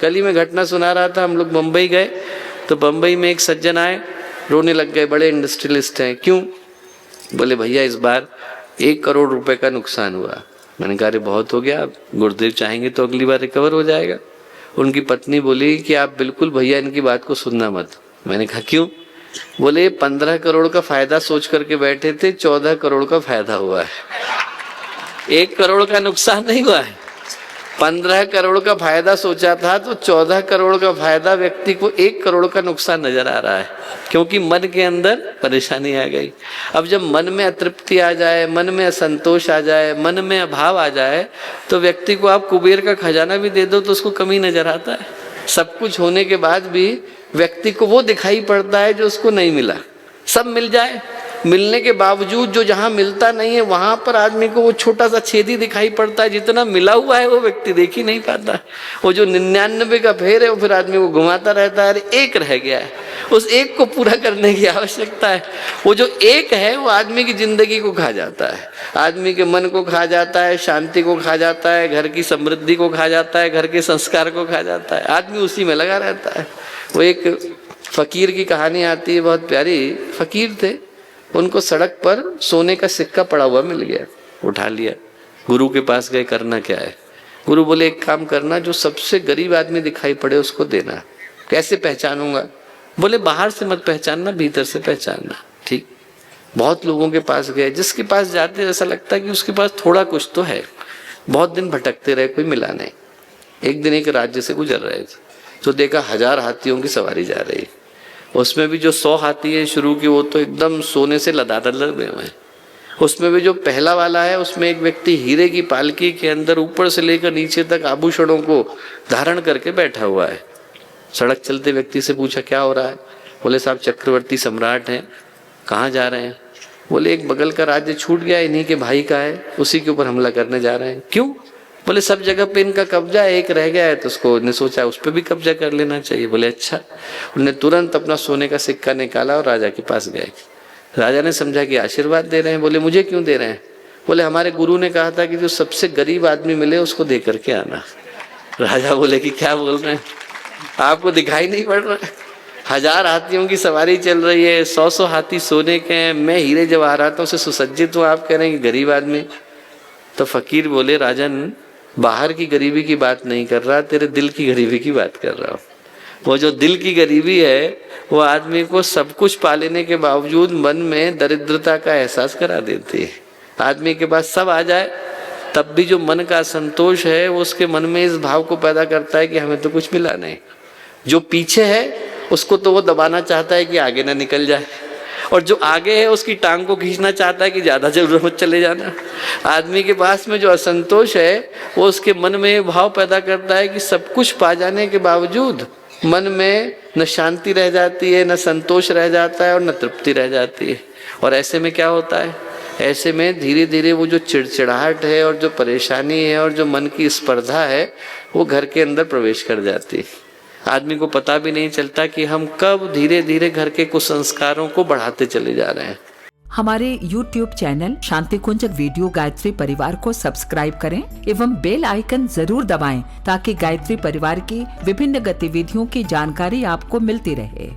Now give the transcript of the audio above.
कल ही मैं घटना सुना रहा था, हम लोग मुंबई गए तो मुंबई में एक सज्जन आए, रोने लग गए, बड़े इंडस्ट्रियलिस्ट हैं। क्यों? बोले भैया इस बार 1 करोड़ रुपए का नुकसान हुआ। मैंने कहा अरे बहुत हो गया, गुरुदेव चाहेंगे तो अगली बार रिकवर हो जाएगा। उनकी पत्नी बोली कि आप बिल्कुल भैया इनकी बात को सुनना मत। मैंने कहा क्यों? बोले 15 करोड़ का फायदा सोच करके बैठे थे, 14 करोड़ का फायदा हुआ है। 1 करोड़ का नुकसान नहीं हुआ है, 15 करोड़ का फायदा सोचा था तो 14 करोड़ का फायदा, व्यक्ति को 1 करोड़ का नुकसान नजर आ रहा है, क्योंकि मन के अंदर परेशानी आ गई। अब जब मन में अतृप्ति आ जाए, मन में असंतोष आ जाए, मन में अभाव आ जाए, तो व्यक्ति को आप कुबेर का खजाना भी दे दो तो उसको कमी नजर आता है। सब कुछ होने के बाद भी व्यक्ति को वो दिखाई पड़ता है जो उसको नहीं मिला। सब मिल जाए, मिलने के बावजूद जो जहां मिलता नहीं है वहां पर आदमी को वो छोटा सा छेद ही दिखाई पड़ता है। जितना मिला हुआ है वो व्यक्ति देख ही नहीं पाता। वो जो 99 का फेर है वो फिर आदमी को घुमाता रहता है, अरे 1 रह गया है, उस 1 को पूरा करने की आवश्यकता है। वो जो 1 है वो आदमी की जिंदगी को खा जाता है, आदमी के मन को खा जाता है, शांति को खा जाता है, घर की समृद्धि को खा जाता है, घर के संस्कार को खा जाता है। आदमी उसी में लगा रहता है। वो एक फकीर की कहानी आती है, बहुत प्यारी। फकीर थे, उनको सड़क पर सोने का सिक्का पड़ा हुआ मिल गया, उठा लिया, गुरु के पास गए, करना क्या है? गुरु बोले एक काम करना, जो सबसे गरीब आदमी दिखाई पड़े उसको देना। कैसे पहचानूंगा? बोले बाहर से मत पहचानना, भीतर से पहचानना। ठीक। बहुत लोगों के पास गए, जिसके पास जाते ऐसा लगता है कि उसके पास थोड़ा कुछ तो है। बहुत दिन भटकते रहे, कोई मिला नहीं। एक दिन एक राज्य से गुजर रहे थे तो देखा 1000 हाथियों की सवारी जा रही। उसमें भी जो 100 हाथी है शुरू की, वो तो एकदम सोने से लदादर लगे हुए हैं। उसमें भी जो पहला वाला है उसमें एक व्यक्ति हीरे की पालकी के अंदर ऊपर से लेकर नीचे तक आभूषणों को धारण करके बैठा हुआ है। सड़क चलते व्यक्ति से पूछा क्या हो रहा है? बोले साहब चक्रवर्ती सम्राट हैं। कहाँ जा रहे हैं? बोले एक बगल का राज्य छूट गया, इन्हीं के भाई का है, उसी के ऊपर हमला करने जा रहे हैं। क्यों? बोले सब जगह पे इनका कब्जा है, एक रह गया है तो उसको ने सोचा उस पर भी कब्जा कर लेना चाहिए। बोले अच्छा। उन्होंने तुरंत अपना सोने का सिक्का निकाला और राजा के पास गए। राजा ने समझा कि आशीर्वाद दे रहे हैं। बोले मुझे क्यों दे रहे हैं? बोले हमारे गुरु ने कहा था कि जो सबसे गरीब आदमी मिले उसको दे करके आना। राजा बोले कि क्या बोल रहे हैं, आपको दिखाई नहीं पड़ रहा? 1000 हाथियों की सवारी चल रही है, 100 हाथी सोने के हैं, मैं हीरे जवाहरातों से सुसज्जित हूँ, आप कह रहे हैं कि गरीब आदमी। तो फकीर बोले राजन, बाहर की गरीबी की बात नहीं कर रहा, तेरे दिल की गरीबी की बात कर रहा हूँ। वो जो दिल की गरीबी है वो आदमी को सब कुछ पा लेने के बावजूद मन में दरिद्रता का एहसास करा देती है। आदमी के पास सब आ जाए तब भी जो मन का असंतोष है वो उसके मन में इस भाव को पैदा करता है कि हमें तो कुछ मिला नहीं। जो पीछे है उसको तो वो दबाना चाहता है कि आगे ना निकल जाए, और जो आगे है उसकी टांग को खींचना चाहता है कि ज्यादा जरूरत मत चले जाना। आदमी के पास में जो असंतोष है वो उसके मन में भाव पैदा करता है कि सब कुछ पा जाने के बावजूद मन में न शांति रह जाती है, न संतोष रह जाता है और न तृप्ति रह जाती है। और ऐसे में क्या होता है? ऐसे में धीरे धीरे वो जो चिड़चिड़ाहट है और जो परेशानी है और जो मन की स्पर्धा है वो घर के अंदर प्रवेश कर जाती है। आदमी को पता भी नहीं चलता कि हम कब धीरे धीरे घर के कुछ संस्कारों को बढ़ाते चले जा रहे हैं। हमारे YouTube चैनल शांति कुंज वीडियो गायत्री परिवार को सब्सक्राइब करें एवं बेल आइकन जरूर दबाएं ताकि गायत्री परिवार की विभिन्न गतिविधियों की जानकारी आपको मिलती रहे।